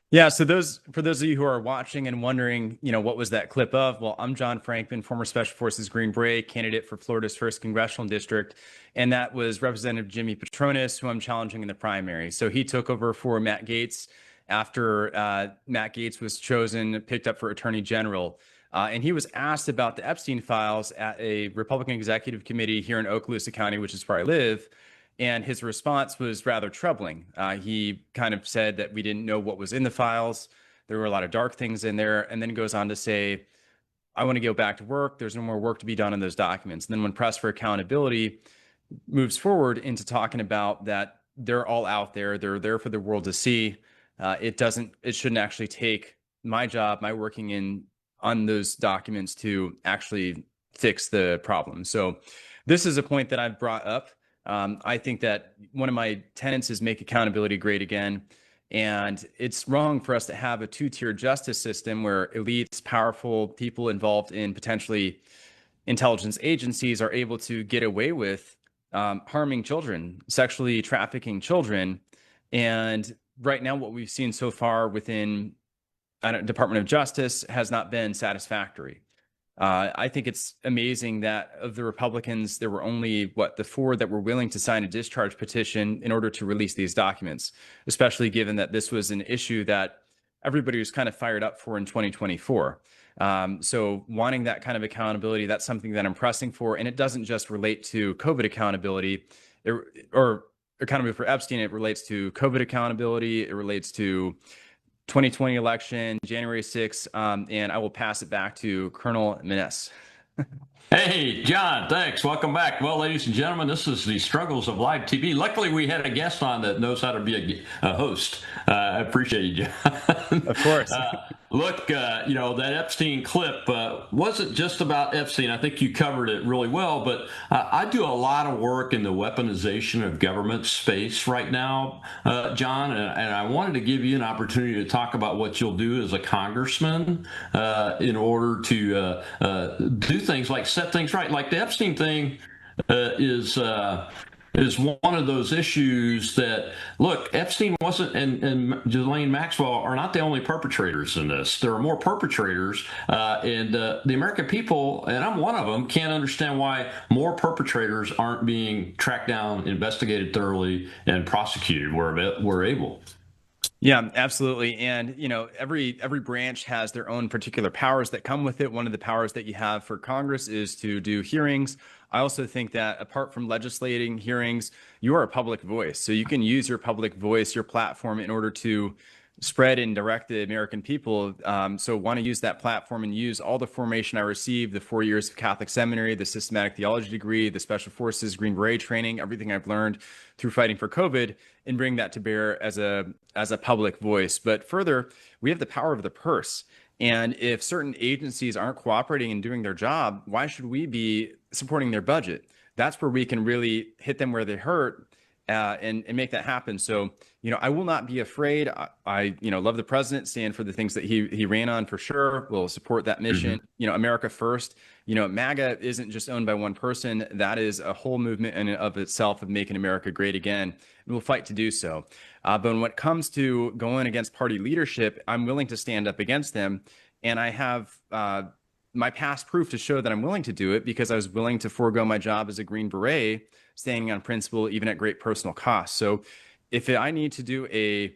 Yeah, so for those of you who are watching and wondering, what was that clip of? Well, I'm John Frankman, former Special Forces Green Beret, candidate for Florida's 1st Congressional District. And that was Representative Jimmy Patronis, who I'm challenging in the primary. So he took over for Matt Gaetz after Matt Gaetz was picked up for Attorney General. And he was asked about the Epstein files at a Republican executive committee here in Okaloosa County, which is where I live. And his response was rather troubling. He kind of said that we didn't know what was in the files. There were a lot of dark things in there, and then goes on to say, I want to go back to work. There's no more work to be done on those documents. And then when pressed for accountability, moves forward into talking about that they're all out there. They're there for the world to see. It shouldn't actually take my job, my working on those documents to actually fix the problem. So this is a point that I've brought up. I think that one of my tenets is make accountability great again. And it's wrong for us to have a 2-tier justice system where elites, powerful people involved in potentially intelligence agencies are able to get away with harming children, sexually trafficking children. And right now, what we've seen so far within Department of Justice has not been satisfactory. I think it's amazing that of the Republicans, there were only, the 4 that were willing to sign a discharge petition in order to release these documents, especially given that this was an issue that everybody was kind of fired up for in 2024. So wanting that kind of accountability, that's something that I'm pressing for. And it doesn't just relate to COVID accountability or accountability for Epstein. It relates to COVID accountability. It relates to 2020 election, January 6th. And I will pass it back to Colonel Menes. Hey, John, thanks. Welcome back. Well, ladies and gentlemen, this is the struggles of live TV. Luckily, we had a guest on that knows how to be a host. I appreciate you, John. Of course. Look, that Epstein clip wasn't just about Epstein. I think you covered it really well, but I do a lot of work in the weaponization of government space right now, John, and I wanted to give you an opportunity to talk about what you'll do as a congressman in order to do things like set things right. Like the Epstein thing is one of those issues that, look, Epstein wasn't and Ghislaine Maxwell are not the only perpetrators in this. There are more perpetrators, and the American people, and I'm one of them, can't understand why more perpetrators aren't being tracked down, investigated thoroughly, and prosecuted where we're able. Yeah, absolutely. And, every branch has their own particular powers that come with it. One of the powers that you have for Congress is to do hearings. I also think that apart from legislating hearings, you are a public voice. So you can use your public voice, your platform, in order to spread and direct the American people. So want to use that platform and use all the formation I received, the 4 years of Catholic seminary, the systematic theology degree, the special forces, Green Beret training, everything I've learned through fighting for COVID, and bring that to bear as a public voice. But further, we have the power of the purse. And if certain agencies aren't cooperating and doing their job, why should we be supporting their budget? That's where we can really hit them where they hurt and make that happen. So, I will not be afraid. I love the president, stand for the things that he ran on for sure. We'll support that mission. America first. MAGA isn't just owned by one person. That is a whole movement in and of itself of making America great again. And we'll fight to do so. But when it comes to going against party leadership, I'm willing to stand up against them. And I have my past proof to show that I'm willing to do it, because I was willing to forego my job as a Green Beret, standing on principle, even at great personal cost. So if I need to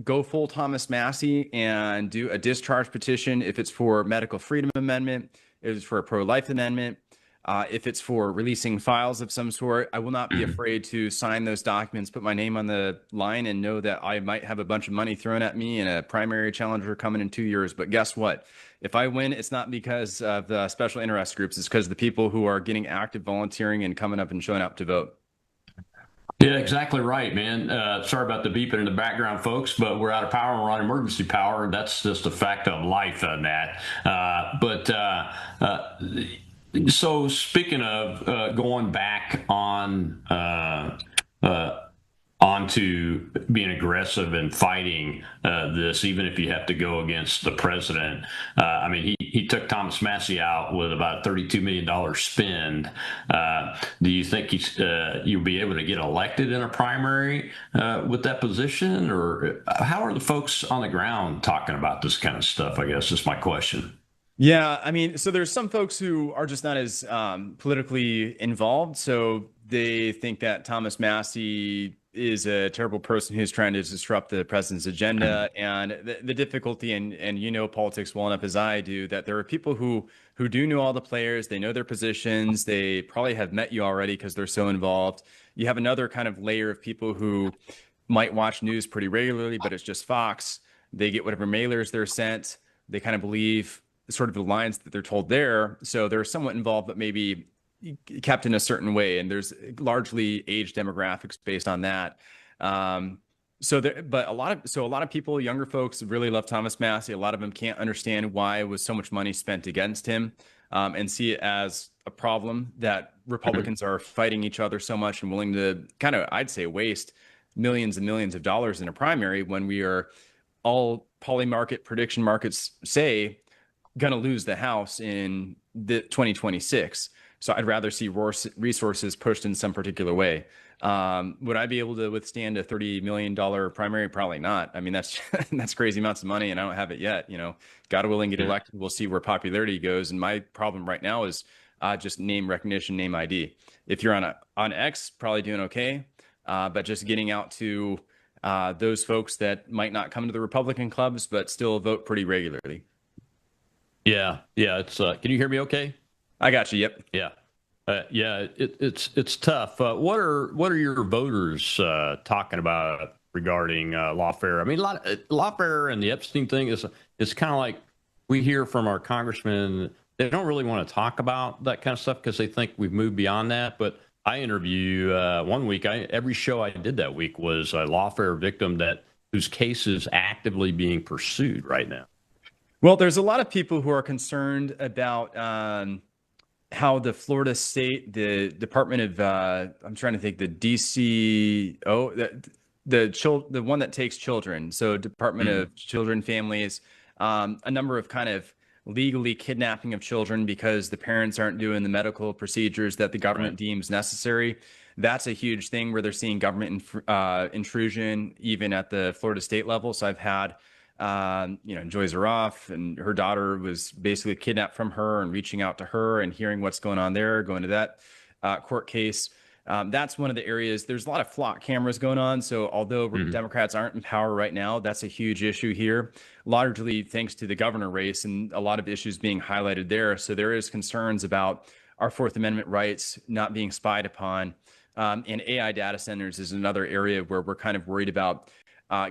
go full Thomas Massey and do a discharge petition, if it's for medical freedom amendment, if it's for a pro-life amendment, if it's for releasing files of some sort, I will not be afraid to sign those documents, put my name on the line, and know that I might have a bunch of money thrown at me and a primary challenger coming in 2 years. But guess what? If I win, it's not because of the special interest groups. It's because of the people who are getting active volunteering and coming up and showing up to vote. Yeah, exactly right, man. Sorry about the beeping in the background, folks, but we're out of power and we're on emergency power, and that's just a fact of life on that. So speaking of going back onto being aggressive and fighting this, even if you have to go against the president. I mean, he took Thomas Massey out with about $32 million spend. Do you think you'll be able to get elected in a primary with that position? Or how are the folks on the ground talking about this kind of stuff, I guess is my question. Yeah, I mean, so there's some folks who are just not as politically involved. So they think that Thomas Massey is a terrible person who's trying to disrupt the president's agenda. And the difficulty, and politics well enough as I do, that there are people who do know all the players. They know their positions. They probably have met you already because they're so involved. You have another kind of layer of people who might watch news pretty regularly, but it's just Fox. They get whatever mailers they're sent. They kind of believe sort of the lines that they're told there. So they're somewhat involved, but maybe kept in a certain way. And there's largely age demographics based on that. But a lot of people, younger folks, really love Thomas Massey. A lot of them can't understand why was so much money spent against him, and see it as a problem that Republicans are fighting each other so much and willing to kind of, I'd say, waste millions and millions of dollars in a primary when we are all polymarket prediction markets say going to lose the House in the 2026. So I'd rather see resources pushed in some particular way. Would I be able to withstand a $30 million primary? Probably not. I mean, that's crazy amounts of money, and I don't have it yet. God willing, get elected. We'll see where popularity goes. And my problem right now is just name recognition, name ID. If you're on X, probably doing okay. But just getting out to those folks that might not come to the Republican clubs, but still vote pretty regularly. Yeah. It's can you hear me okay? I got you. Yep. Yeah. It's tough. What are your voters talking about regarding lawfare? I mean, lawfare and the Epstein thing is kind of like we hear from our congressmen. They don't really want to talk about that kind of stuff because they think we've moved beyond that. But I interview one week. Every show I did that week was a lawfare victim whose case is actively being pursued right now. Well, there's a lot of people who are concerned about how the Florida State, the Department of, I'm trying to think, the DCO, the one that takes children, so Department of Children, Families, a number of kind of legally kidnapping of children because the parents aren't doing the medical procedures that the government deems necessary. That's a huge thing where they're seeing government intrusion even at the Florida State level. So I've had Joy Zaroff and her daughter was basically kidnapped from her and reaching out to her and hearing what's going on there, going to that court case. That's one of the areas. There's a lot of flock cameras going on. So although Democrats aren't in power right now, that's a huge issue here, largely thanks to the governor race and a lot of issues being highlighted there. So there is concerns about our Fourth Amendment rights not being spied upon. And AI data centers is another area where we're kind of worried about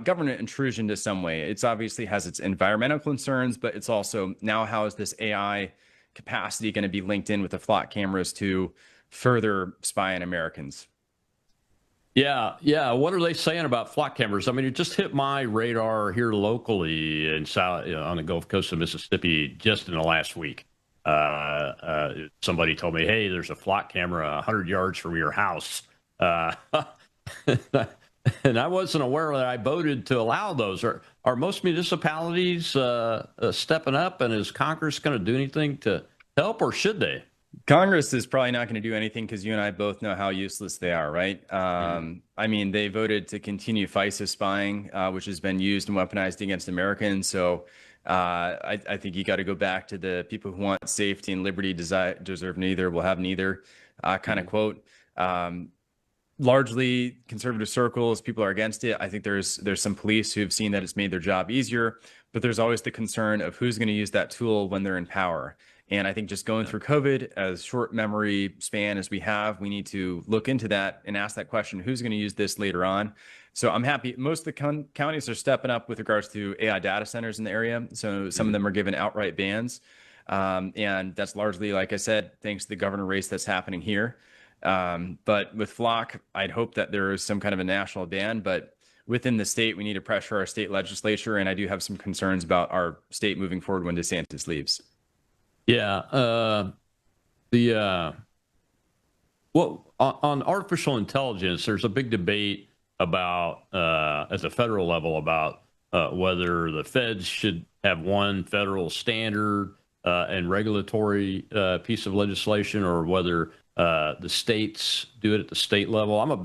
government intrusion to some way. It's obviously has its environmental concerns, but it's also now how is this AI capacity going to be linked in with the flock cameras to further spy on Americans? Yeah. What are they saying about flock cameras? I mean, it just hit my radar here locally in on the Gulf Coast of Mississippi just in the last week. Somebody told me, "Hey, there's a flock camera 100 yards from your house." And I wasn't aware that I voted to allow those. Are most municipalities stepping up, and is Congress going to do anything to help, or should they? Congress is probably not going to do anything because you and I both know how useless they are, right? I mean, they voted to continue FISA spying, which has been used and weaponized against Americans. So I think you got to go back to the people who want safety and liberty deserve neither, will have neither kind of quote. Largely conservative circles, people are against it. I think there's some police who've seen that it's made their job easier, but there's always the concern of who's going to use that tool when they're in power. And I think just going through COVID, as short memory span as we have, we need to look into that and ask that question, who's going to use this later on? So I'm happy. Most of the counties are stepping up with regards to AI data centers in the area. So some of them are given outright bans. And that's largely, like I said, thanks to the governor race that's happening here. But with flock, I'd hope that there is some kind of a national ban, but within the state, we need to pressure our state legislature. And I do have some concerns about our state moving forward when DeSantis leaves. Yeah. On artificial intelligence, there's a big debate about at the federal level about whether the feds should have one federal standard and regulatory piece of legislation, or whether the states do it at the state level. I'm a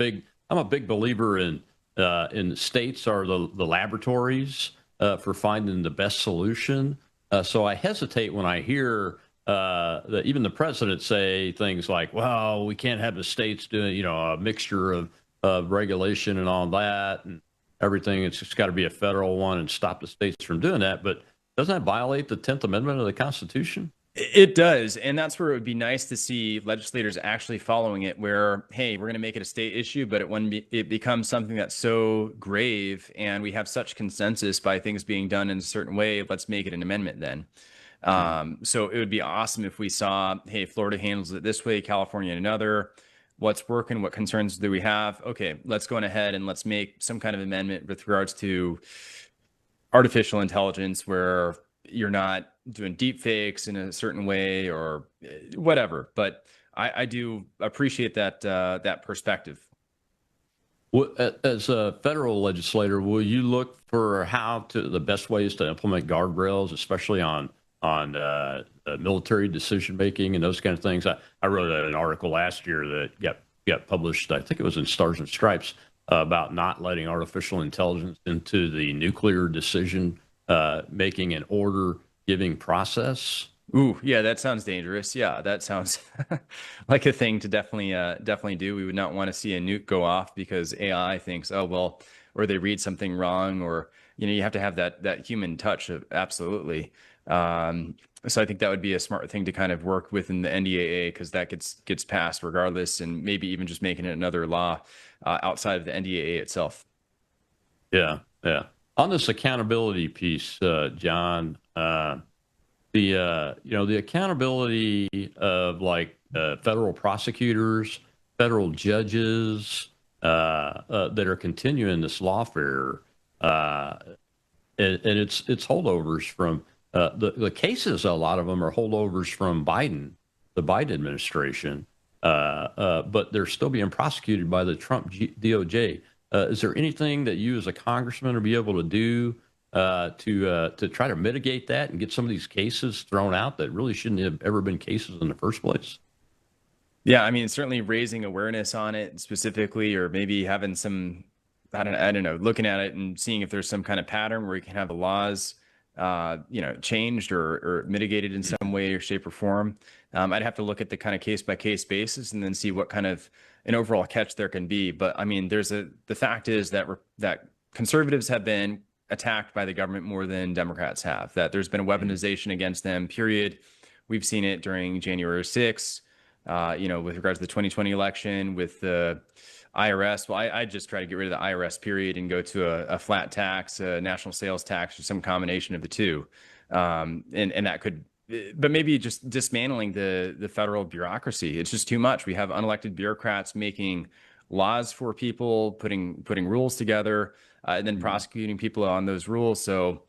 big believer in the states are the laboratories for finding the best solution. So I hesitate when I hear that even the president say things like, well, we can't have the states doing, a mixture of regulation and all that and everything. It's just got to be a federal one and stop the states from doing that. But doesn't that violate the 10th Amendment of the Constitution? It does. And that's where it would be nice to see legislators actually following it where, hey, we're going to make it a state issue, but it becomes something that's so grave and we have such consensus by things being done in a certain way. Let's make it an amendment then. So it would be awesome if we saw, hey, Florida handles it this way, California another. What's working? What concerns do we have? Okay, let's go on ahead and let's make some kind of amendment with regards to artificial intelligence where you're not doing deep fakes in a certain way or whatever. But I do appreciate that perspective. As a federal legislator, will you look for the best ways to implement guardrails, especially on military decision making and those kind of things? I wrote an article last year that got published. I think it was in Stars and Stripes about not letting artificial intelligence into the nuclear decision making and order giving process. Ooh, yeah, that sounds dangerous. Yeah, that sounds like a thing to definitely do. We would not want to see a nuke go off because AI thinks, oh, well, or they read something wrong, or you have to have that human touch. Absolutely. So I think that would be a smart thing to kind of work within the NDAA, because that gets passed regardless, and maybe even just making it another law outside of the NDAA itself. Yeah. On this accountability piece, John, the accountability of like federal prosecutors, federal judges that are continuing this lawfare, and it's holdovers from the cases. A lot of them are holdovers from the Biden administration, but they're still being prosecuted by the Trump DOJ. Is there anything that you as a congressman will be able to do to try to mitigate that and get some of these cases thrown out that really shouldn't have ever been cases in the first place? Yeah, I mean, certainly raising awareness on it specifically, or maybe having some, I don't know, looking at it and seeing if there's some kind of pattern where you can have the laws, changed or mitigated in some way or shape or form. I'd have to look at the kind of case by case basis and then see what kind of an overall catch there can be. But I mean, the fact is that conservatives have been attacked by the government more than Democrats have, that there's been a weaponization against them, period. We've seen it during January 6th, with regards to the 2020 election, with the IRS. Well, I just try to get rid of the IRS, period, and go to a flat tax, a national sales tax, or some combination of the two. And that could, but maybe just dismantling the federal bureaucracy. It's just too much. We have unelected bureaucrats making laws for people, putting rules together, and then prosecuting people on those rules. So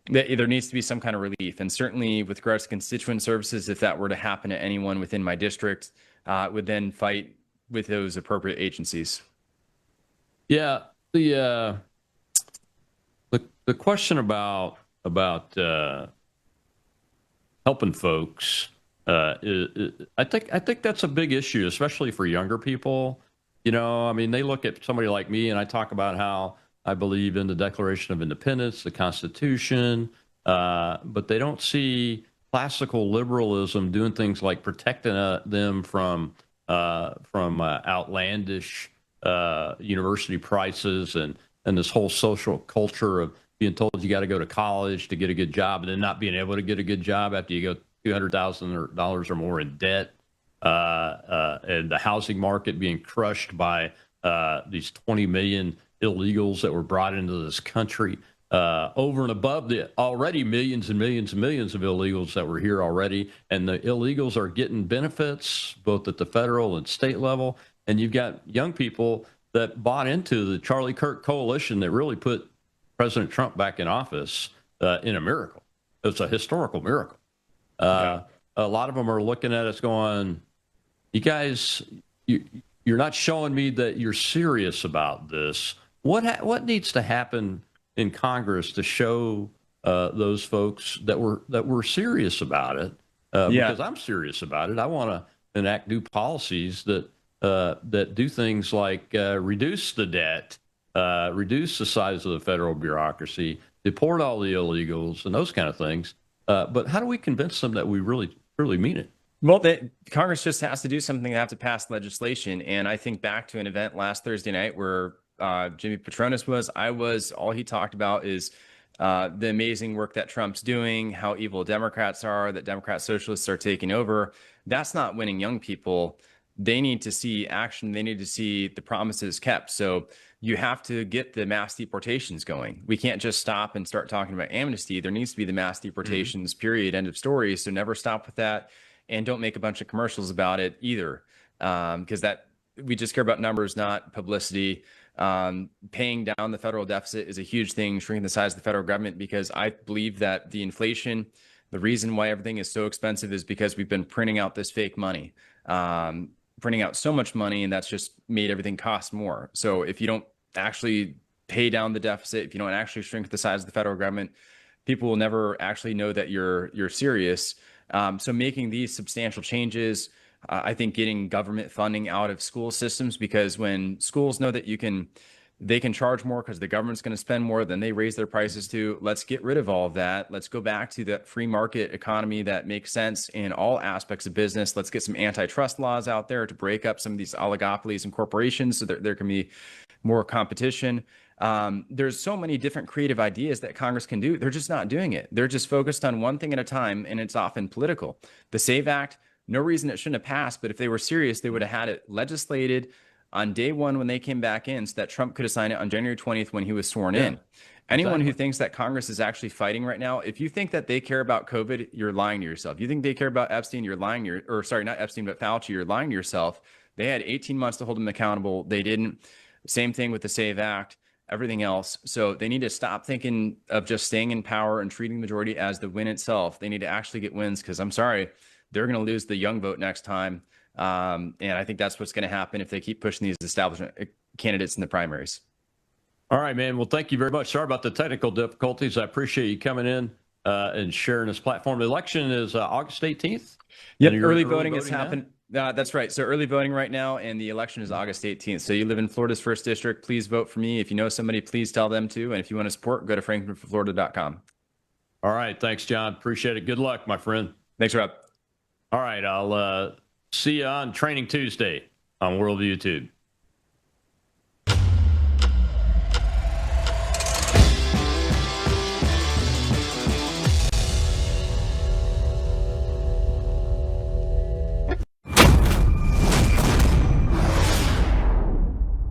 there needs to be some kind of relief. And certainly with regards to constituent services, if that were to happen to anyone within my district, would then fight with those appropriate agencies. Yeah, the question about helping folks, I think that's a big issue, especially for younger people. I mean, they look at somebody like me, and I talk about how I believe in the Declaration of Independence, the Constitution, but they don't see classical liberalism doing things like protecting them from outlandish university prices and this whole social culture of being told you got to go to college to get a good job, and then not being able to get a good job after you go $200,000 or more in debt, and the housing market being crushed by these 20 million illegals that were brought into this country, over and above the already millions and millions and millions of illegals that were here already. And the illegals are getting benefits both at the federal and state level. And you've got young people that bought into the Charlie Kirk coalition that really put President Trump back in office in a miracle. It's a historical miracle. A lot of them are looking at us going, you guys, you're not showing me that you're serious about this. What needs to happen in Congress to show those folks that we're serious about it? Because I'm serious about it. I want to enact new policies that do things like reduce the debt, reduce the size of the federal bureaucracy, deport all the illegals, and those kind of things. But how do we convince them that we really mean it? Well, Congress just has to do something. They have to pass legislation. And I think back to an event last Thursday night where Jimmy Petronis was. All he talked about is the amazing work that Trump's doing, how evil Democrats are, that Democrat socialists are taking over. That's not winning young people. They need to see action. They need to see the promises kept. So you have to get the mass deportations going. We can't just stop and start talking about amnesty. There needs to be the mass deportations, period, end of story. So never stop with that. And don't make a bunch of commercials about it either, because we just care about numbers, not publicity. Paying down the federal deficit is a huge thing, shrinking the size of the federal government, because I believe that the inflation, the reason why everything is so expensive is because we've been printing out this fake money, printing out so much money, and that's just made everything cost more. So if you don't actually pay down the deficit, if you don't actually shrink the size of the federal government, people will never actually know that you're serious. So making these substantial changes, I think getting government funding out of school systems, because when schools know that they can charge more because the government's going to spend more than they raise their prices to, let's get rid of all of that. Let's go back to that free market economy that makes sense in all aspects of business. Let's get some antitrust laws out there to break up some of these oligopolies and corporations so that there can be more competition. There's so many different creative ideas that Congress can do. They're just not doing it. They're just focused on one thing at a time, and it's often political. The SAVE Act, no reason it shouldn't have passed, but if they were serious, they would have had it legislated on day one when they came back in so that Trump could have signed it on January 20th when he was sworn in. Anyone who thinks that Congress is actually fighting right now, if you think that they care about COVID, you're lying to yourself. You think they care about Epstein, you're lying to or sorry, not Epstein, but Fauci, you're lying to yourself. They had 18 months to hold them accountable. They didn't. Same thing with the SAVE Act, everything else. So they need to stop thinking of just staying in power and treating the majority as the win itself. They need to actually get wins because I'm sorry, they're going to lose the young vote next time. And I think that's what's going to happen if they keep pushing these establishment candidates in the primaries. All right, man. Well, thank you very much. Sorry about the technical difficulties. I appreciate you coming in and sharing this platform. The election is August 18th. Yep, early voting has happened. That's right. So early voting right now, and the election is August 18th. So you live in Florida's 1st District, please vote for me. If you know somebody, please tell them to. And if you want to support, go to frankmanforflorida.com. All right. Thanks, John. Appreciate it. Good luck, my friend. Thanks, Rob. All right. I'll see you on Training Tuesday on World YouTube.